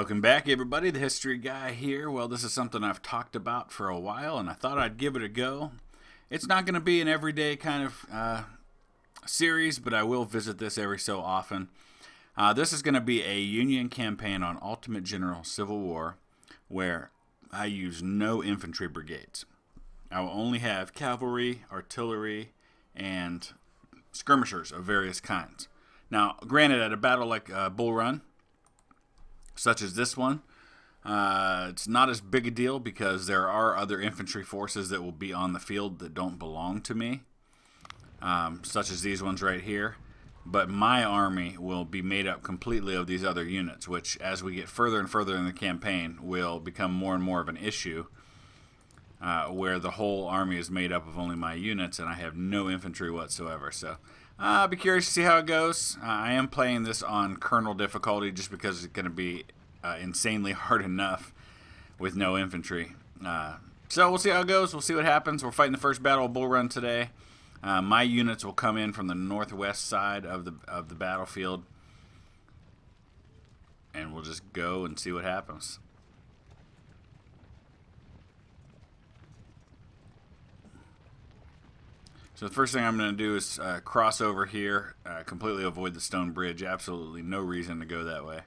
Welcome back, everybody. The History Guy here. Well, this is something I've talked about for a while, and I thought I'd give it a go. It's not going to be an everyday kind of series, but I will visit this every so often. This is going to be a Union campaign on Ultimate General Civil War, where I use no infantry brigades. I will only have cavalry, artillery, and skirmishers of various kinds. Now, granted, at a battle like Bull Run, such as this one, it's not as big a deal because there are other infantry forces that will be on the field that don't belong to me, such as these ones right here. But my army will be made up completely of these other units, which, as we get further and further in the campaign, will become more and more of an issue, where the whole army is made up of only my units and I have no infantry whatsoever. So I'll be curious to see how it goes. I am playing this on Colonel difficulty just because it's going to be insanely hard enough with no infantry. So we'll see how it goes. We'll see what happens. We're fighting the first battle of Bull Run today. My units will come in from the northwest side of the battlefield, and we'll just go and see what happens. So the first thing I'm going to do is cross over here, completely avoid the stone bridge. Absolutely no reason to go that way.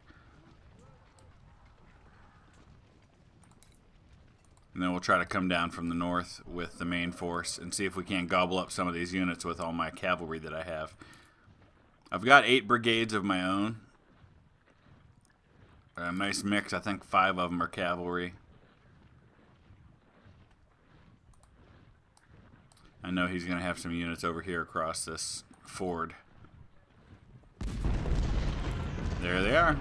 And then we'll try to come down from the north with the main force and see if we can't gobble up some of these units with all my cavalry that I have. I've got 8 brigades of my own. A nice mix. I think 5 of them are cavalry. I know he's going to have some units over here across this ford. There they are.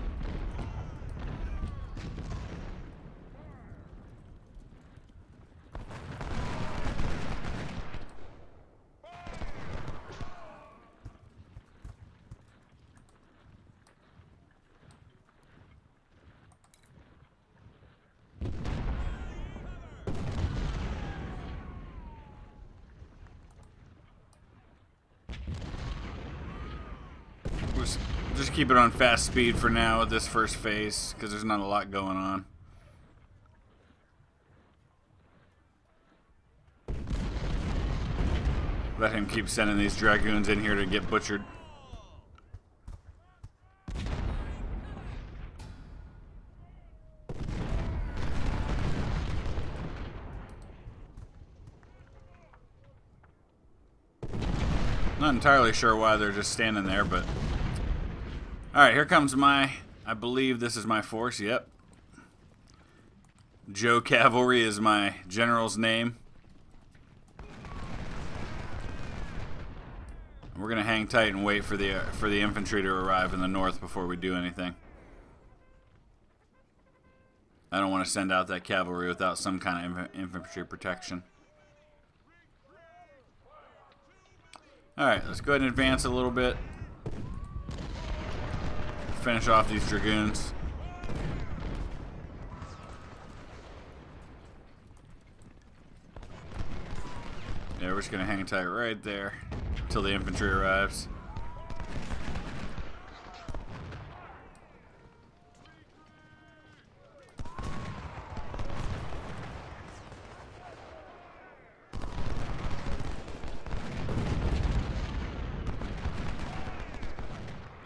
Just keep it on fast speed for now with this first phase, because there's not a lot going on. Let him keep sending these dragoons in here to get butchered. Not entirely sure why they're just standing there, but alright, here comes I believe this is my force, yep. Joe Cavalry is my general's name. We're going to hang tight and wait for the infantry to arrive in the north before we do anything. I don't want to send out that cavalry without some kind of infantry protection. Alright, let's go ahead and advance a little bit. Finish off these dragoons. Yeah, we're just going to hang tight right there until the infantry arrives.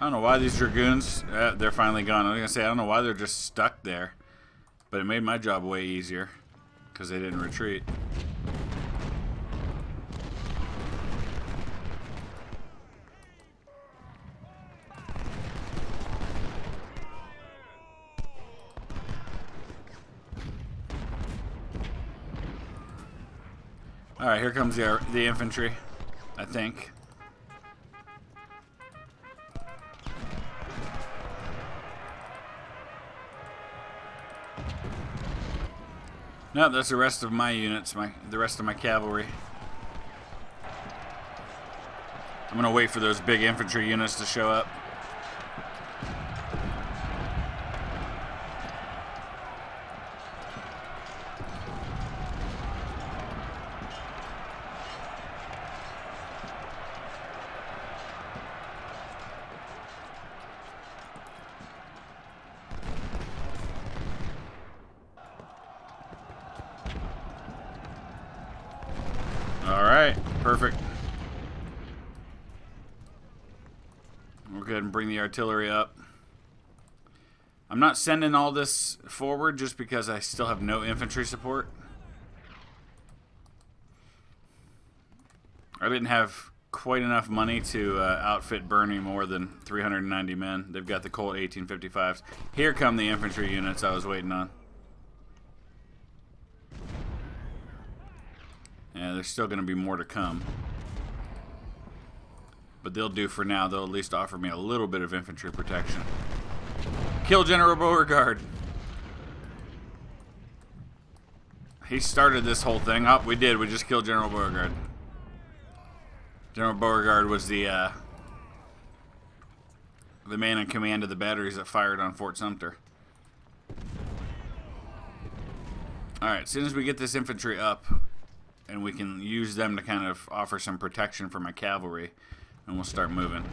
I don't know why these dragoons, they're finally gone. I was going to say, I don't know why they're just stuck there. But it made my job way easier because they didn't retreat. Alright, here comes the infantry, I think. No, that's the rest of my units, the rest of my cavalry. I'm going to wait for those big infantry units to show up. go ahead and bring the artillery up. I'm not sending all this forward just because I still have no infantry support. I didn't have quite enough money to outfit Bernie more than 390 men. They've got the Colt 1855s. Here come the infantry units I was waiting on. Yeah, there's still going to be more to come. But they'll do for now. They'll at least offer me a little bit of infantry protection. Kill General Beauregard. He started this whole thing. Oh, we did. We just killed General Beauregard. General Beauregard was the man in command of the batteries that fired on Fort Sumter. Alright, as soon as we get this infantry up, and we can use them to kind of offer some protection for my cavalry, and we'll start moving.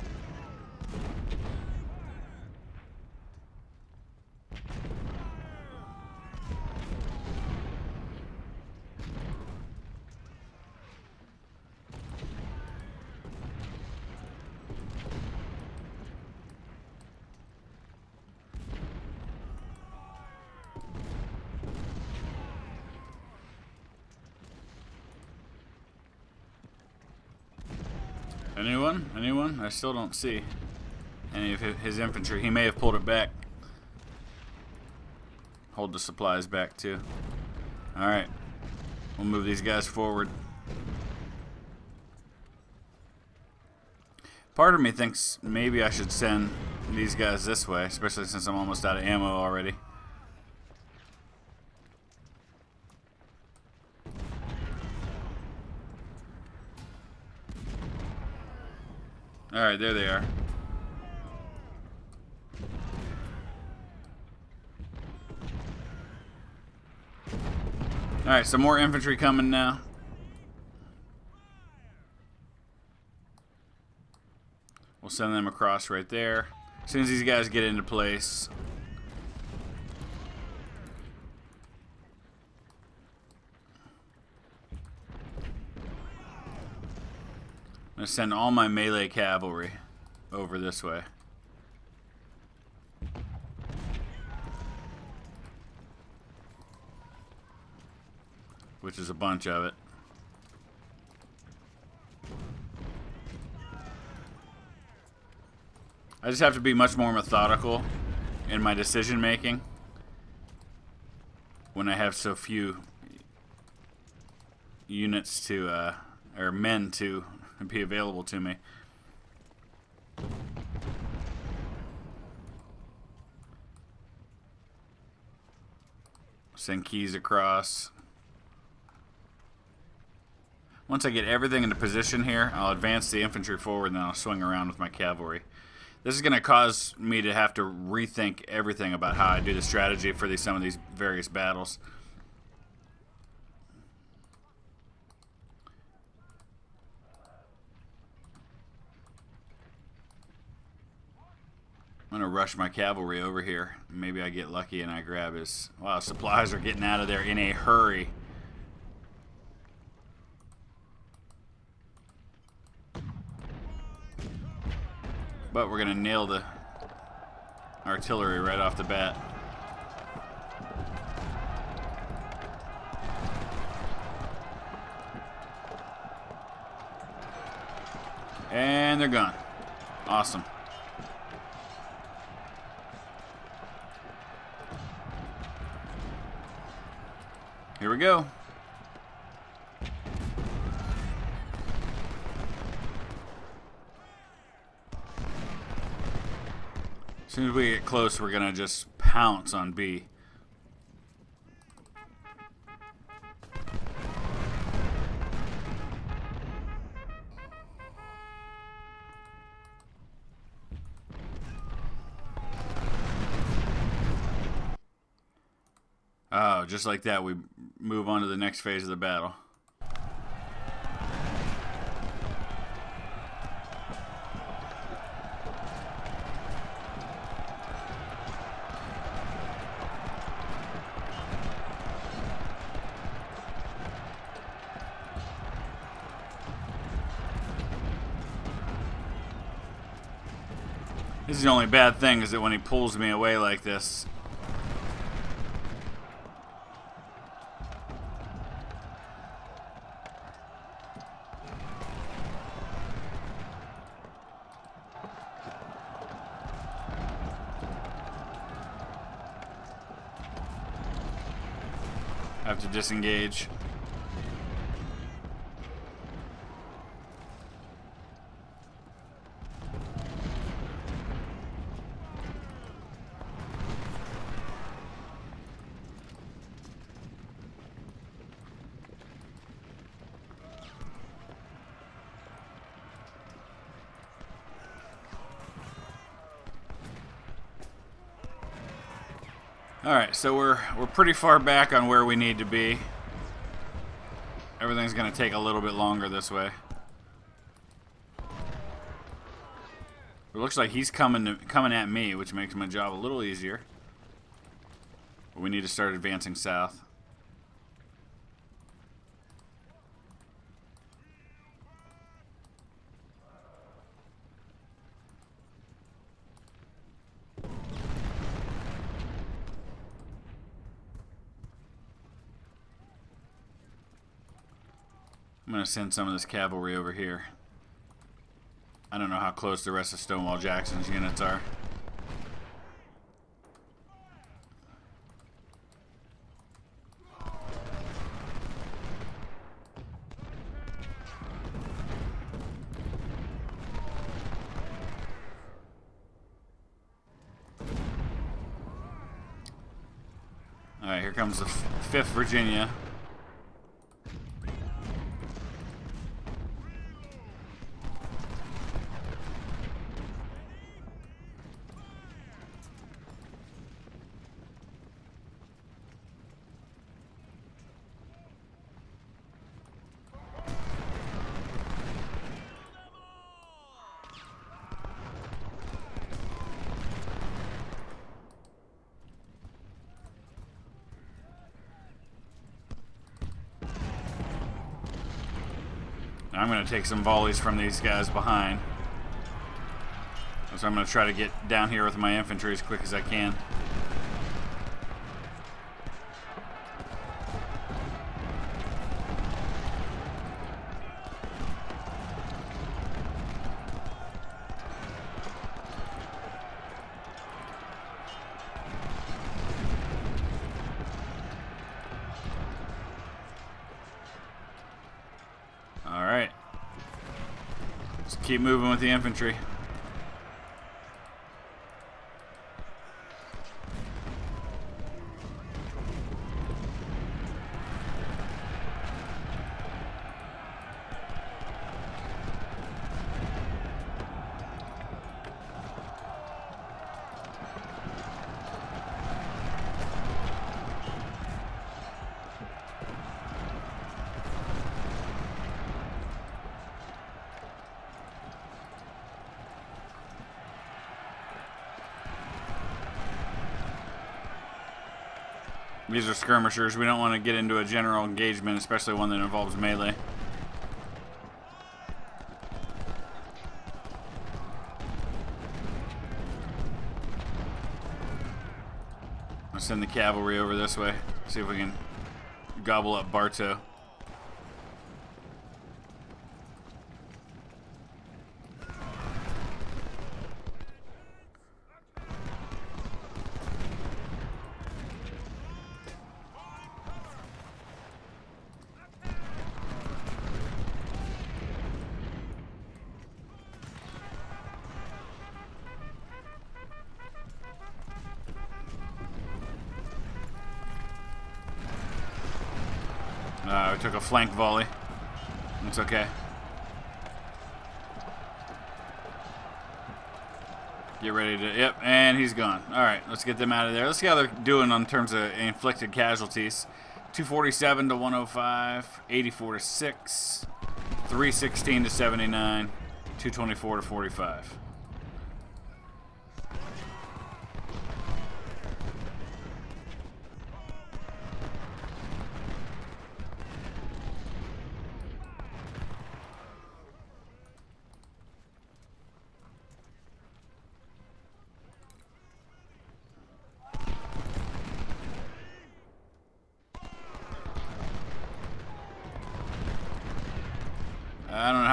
Anyone? Anyone? I still don't see any of his infantry. He may have pulled it back. Hold the supplies back too. Alright. We'll move these guys forward. Part of me thinks maybe I should send these guys this way, especially since I'm almost out of ammo already. Alright, there they are. Alright, some more infantry coming now. We'll send them across right there. As soon as these guys get into place. I'm going to send all my melee cavalry over this way. Which is a bunch of it. I just have to be much more methodical in my decision making when I have so few units to, or men to be available to me. Send keys across. Once I get everything into position here, I'll advance the infantry forward and then I'll swing around with my cavalry. This is going to cause me to have to rethink everything about how I do the strategy for some of these various battles. I'm going to rush my cavalry over here. Maybe I get lucky and I grab his... Wow, supplies are getting out of there in a hurry. But we're going to nail the artillery right off the bat. And they're gone. Awesome. Here we go. As soon as we get close, we're gonna just pounce on B. Oh, just like that, we move on to the next phase of the battle. This is the only bad thing, is that when he pulls me away like this, I have to disengage. Alright, so we're pretty far back on where we need to be. Everything's going to take a little bit longer this way. It looks like he's coming at me, which makes my job a little easier. But we need to start advancing south. I'm going to send some of this cavalry over here. I don't know how close the rest of Stonewall Jackson's units are. Alright, here comes the 5th Virginia. I'm going to take some volleys from these guys behind. So I'm going to try to get down here with my infantry as quick as I can. Alright. Just keep moving with the infantry. These are skirmishers. We don't want to get into a general engagement, especially one that involves melee. I'll send the cavalry over this way. See if we can gobble up Bartow. We took a flank volley. It's okay. Get ready to... Yep, and he's gone. Alright, let's get them out of there. Let's see how they're doing in terms of inflicted casualties. 247 to 105, 84 to 6, 316 to 79, 224 to 45.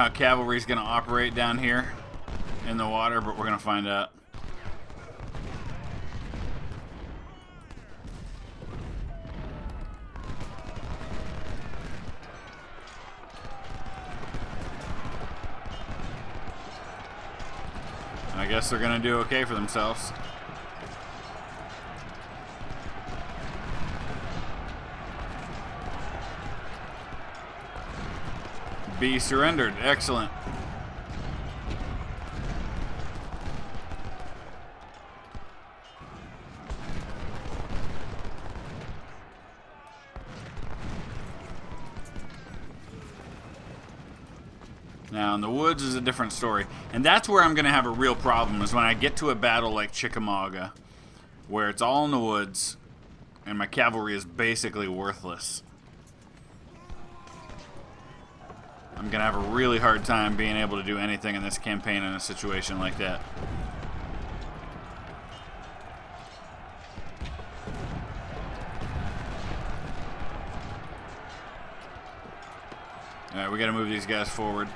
how cavalry is going to operate down here in the water, but we're going to find out. I guess they're going to do okay for themselves. B surrendered. Excellent. Now, in the woods is a different story. And that's where I'm going to have a real problem, is when I get to a battle like Chickamauga, where it's all in the woods, and my cavalry is basically worthless. I'm going to have a really hard time being able to do anything in this campaign in a situation like that. Alright, we got to move these guys forward.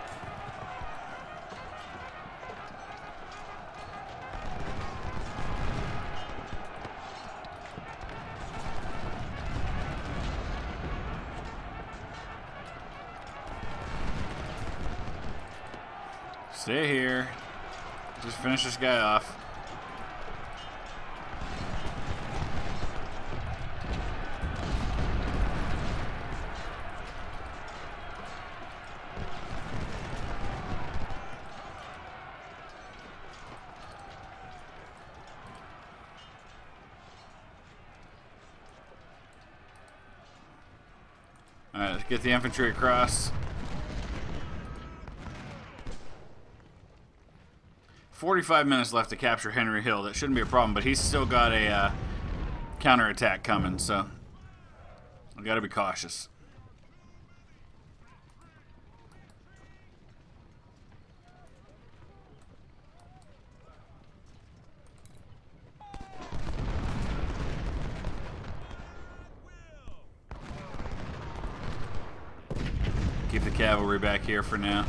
Stay here. Just finish this guy off. Alright, let's get the infantry across. 45 minutes left to capture Henry Hill. That shouldn't be a problem, but he's still got a counterattack coming, so we got to be cautious. Keep the cavalry back here for now.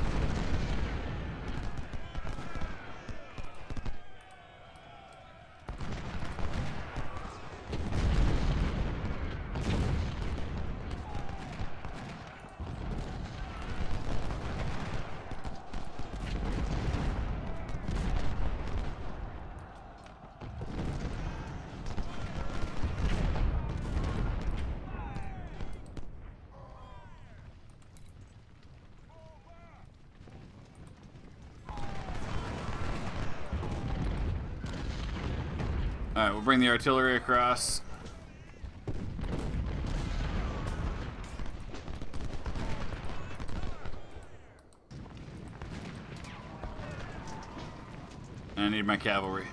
Alright, we'll bring the artillery across. And I need my cavalry.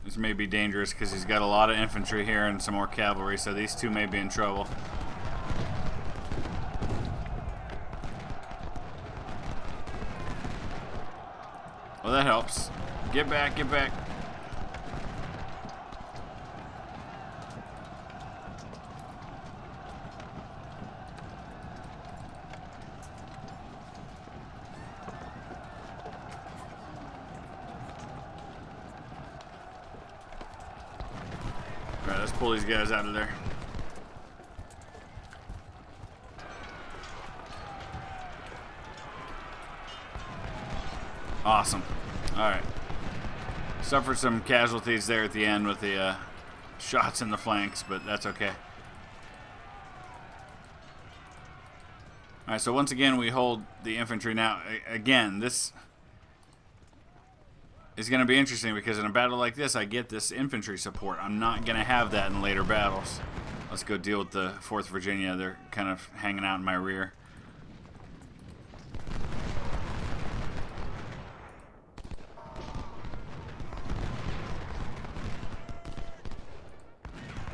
This may be dangerous because he's got a lot of infantry here and some more cavalry, so these two may be in trouble. Well, that helps. Get back, get back. Alright, let's pull these guys out of there. Awesome. Alright. Suffered some casualties there at the end with the shots in the flanks, but that's okay. Alright, so once again we hold the infantry now. Again, this is going to be interesting because in a battle like this, I get this infantry support. I'm not going to have that in later battles. Let's go deal with the 4th Virginia. They're kind of hanging out in my rear.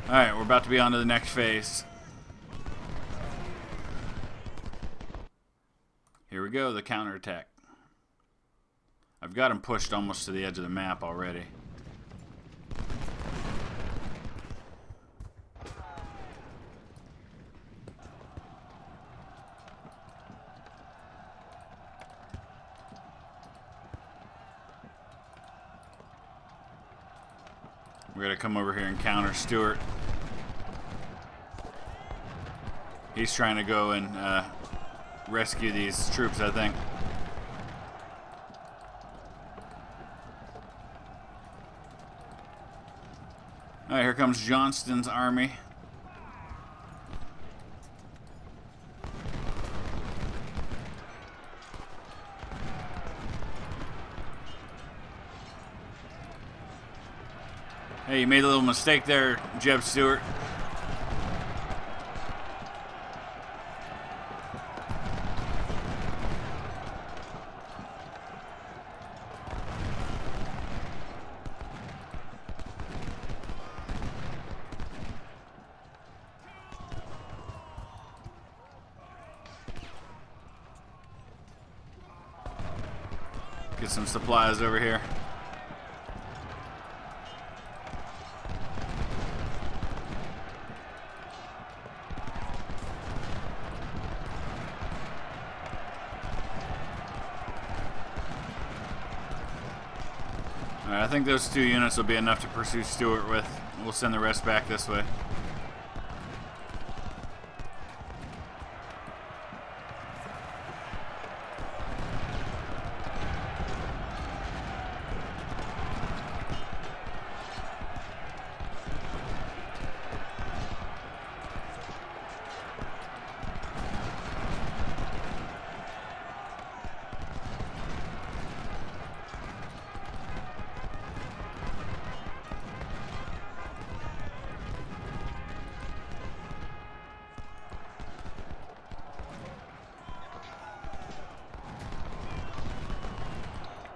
Alright, we're about to be on to the next phase. Here we go, the counterattack. I've got him pushed almost to the edge of the map already. We're going to come over here and counter Stuart. He's trying to go and rescue these troops, I think. Alright, here comes Johnston's army. Hey, you made a little mistake there, Jeb Stuart. Get some supplies over here. Alright, I think those 2 units will be enough to pursue Stuart with. We'll send the rest back this way.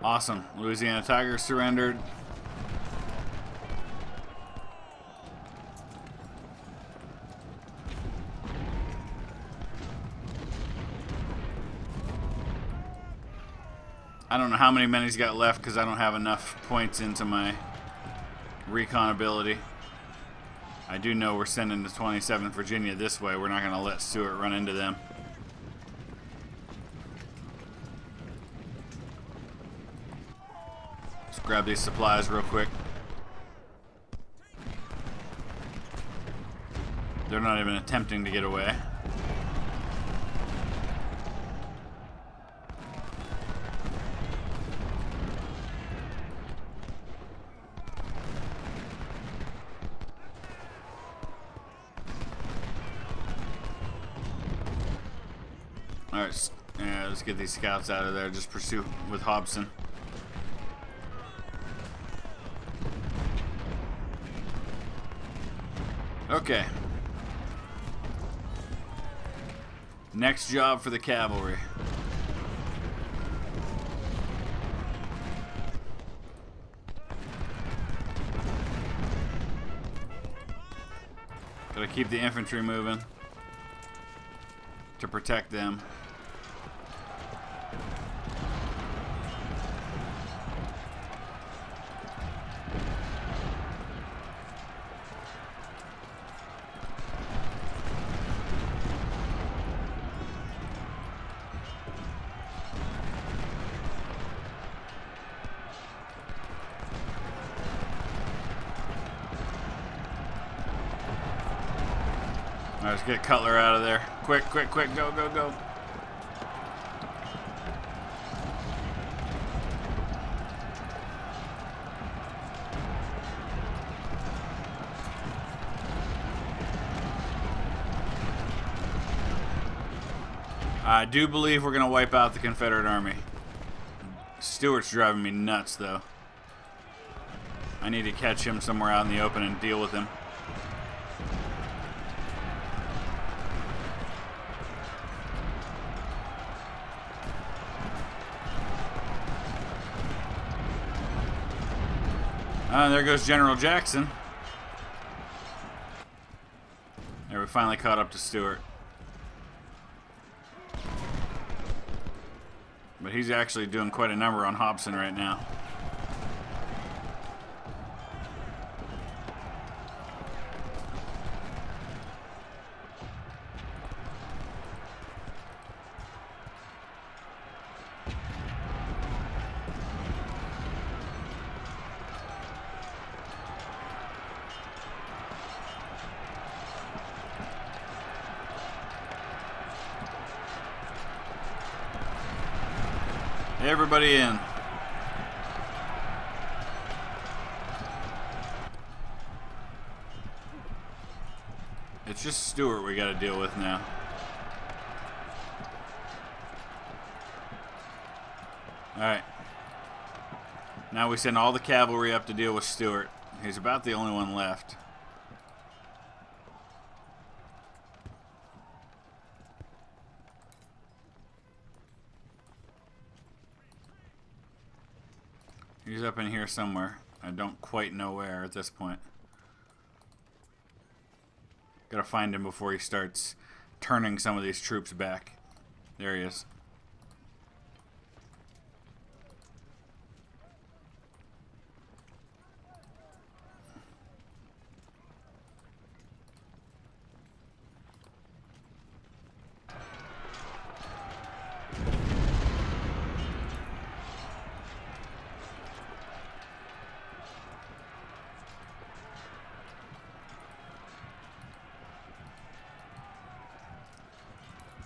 Awesome. Louisiana Tiger surrendered. I don't know how many men he's got left because I don't have enough points into my recon ability. I do know we're sending the 27th Virginia this way. We're not going to let Stuart run into them. Grab these supplies real quick. They're not even attempting to get away. Alright, yeah, let's get these scouts out of there. Just pursue with Hobson. Okay. Next job for the cavalry. Gotta keep the infantry moving to protect them. Alright, let's get Cutler out of there. Quick, quick, quick, go, go, go. I do believe we're going to wipe out the Confederate army. Stuart's driving me nuts, though. I need to catch him somewhere out in the open and deal with him. There goes General Jackson. There, we finally caught up to Stewart. But he's actually doing quite a number on Hobson right now. Everybody in. It's just Stewart we got to deal with now. Alright. Now we send all the cavalry up to deal with Stewart. He's about the only one left. He's up in here somewhere. I don't quite know where at this point. Gotta find him before he starts turning some of these troops back. There he is.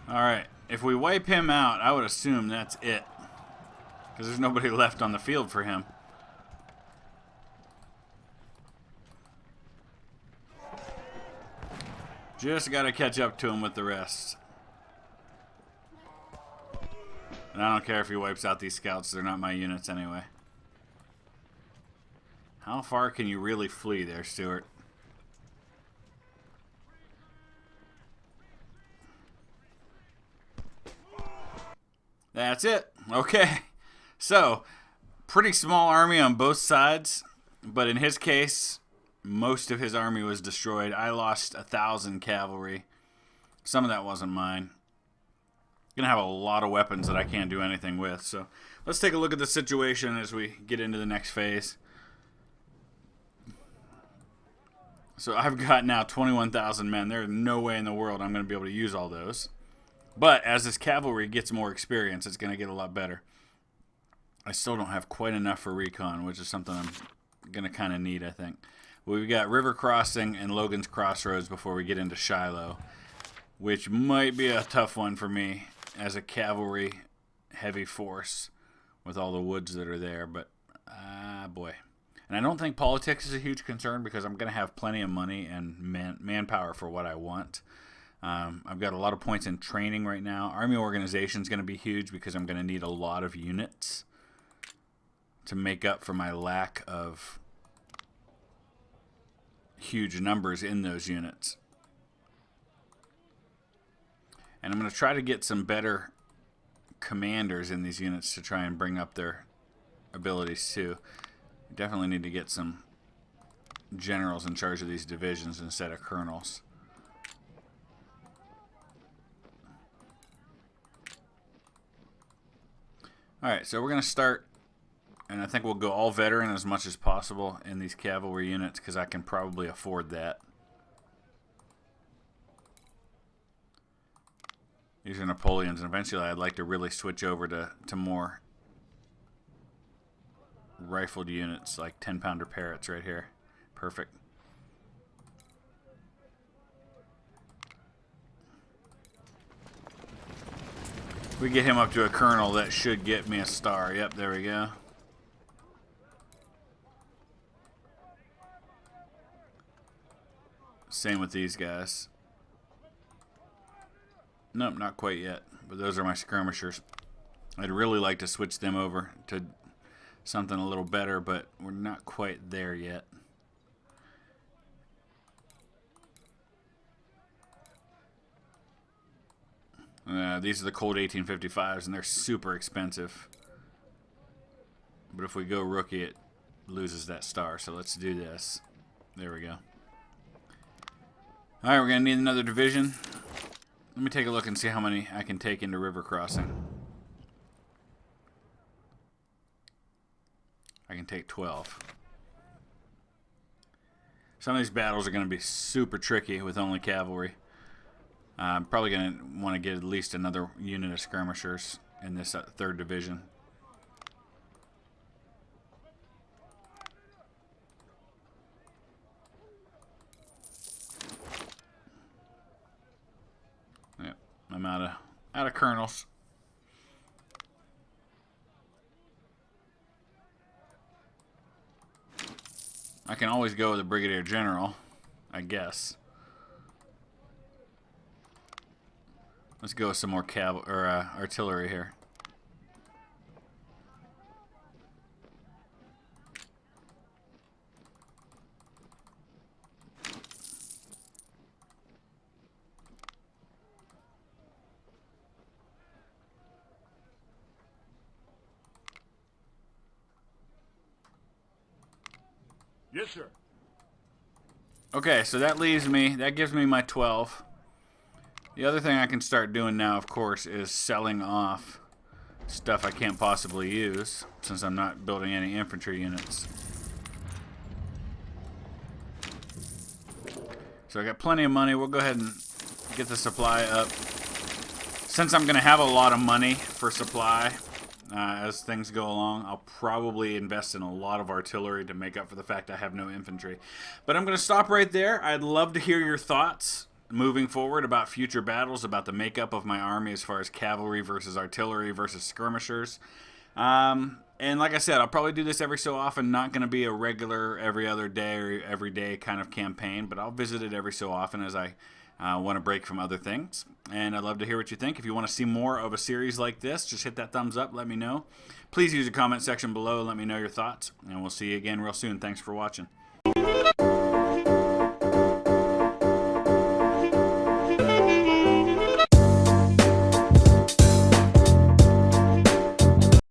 Alright, if we wipe him out, I would assume that's it. Because there's nobody left on the field for him. Just got to catch up to him with the rest. And I don't care if he wipes out these scouts, they're not my units anyway. How far can you really flee there, Stuart? That's it. Okay. So, pretty small army on both sides, but in his case, most of his army was destroyed. I lost 1,000 cavalry. Some of that wasn't mine. Gonna have a lot of weapons that I can't do anything with. So, let's take a look at the situation as we get into the next phase. So, I've got now 21,000 men. There's no way in the world I'm going to be able to use all those. But as this cavalry gets more experience, it's going to get a lot better. I still don't have quite enough for recon, which is something I'm going to kind of need, I think. We've got River Crossing and Logan's Crossroads before we get into Shiloh, which might be a tough one for me as a cavalry heavy force with all the woods that are there. But, boy. And I don't think politics is a huge concern because I'm going to have plenty of money and manpower for what I want. I've got a lot of points in training right now. Army organization is going to be huge because I'm going to need a lot of units to make up for my lack of huge numbers in those units. And I'm going to try to get some better commanders in these units to try and bring up their abilities too. Definitely need to get some generals in charge of these divisions instead of colonels. Alright, so we're going to start, and I think we'll go all veteran as much as possible in these cavalry units because I can probably afford that. These are Napoleons, and eventually I'd like to really switch over to more rifled units, like 10-pounder Parrots right here. Perfect. We get him up to a colonel, that should get me a star. Yep, there we go. Same with these guys. Nope, not quite yet. But those are my skirmishers. I'd really like to switch them over to something a little better, but we're not quite there yet. These are the Colt 1855s, and they're super expensive. But if we go rookie, it loses that star. So let's do this. There we go. All right, we're going to need another division. Let me take a look and see how many I can take into river crossing. I can take 12. Some of these battles are going to be super tricky with only cavalry. I'm probably going to want to get at least another unit of skirmishers in this 3rd division. Yep, I'm out of colonels. I can always go with a brigadier general, I guess. Let's go with some more artillery here. Yes, sir. Okay, so that gives me my 12. The other thing I can start doing now, of course, is selling off stuff I can't possibly use, since I'm not building any infantry units. So I got plenty of money. We'll go ahead and get the supply up. Since I'm going to have a lot of money for supply as things go along, I'll probably invest in a lot of artillery to make up for the fact I have no infantry. But I'm going to stop right there. I'd love to hear your thoughts moving forward about future battles, about the makeup of my army as far as cavalry versus artillery versus skirmishers. And like I said, I'll probably do this every so often. Not going to be a regular every other day or every day kind of campaign, but I'll visit it every so often as I want to break from other things. And I'd love to hear what you think. If you want to see more of a series like this, just hit that thumbs up. Let me know. Please use the comment section below and let me know your thoughts. And we'll see you again real soon. Thanks for watching.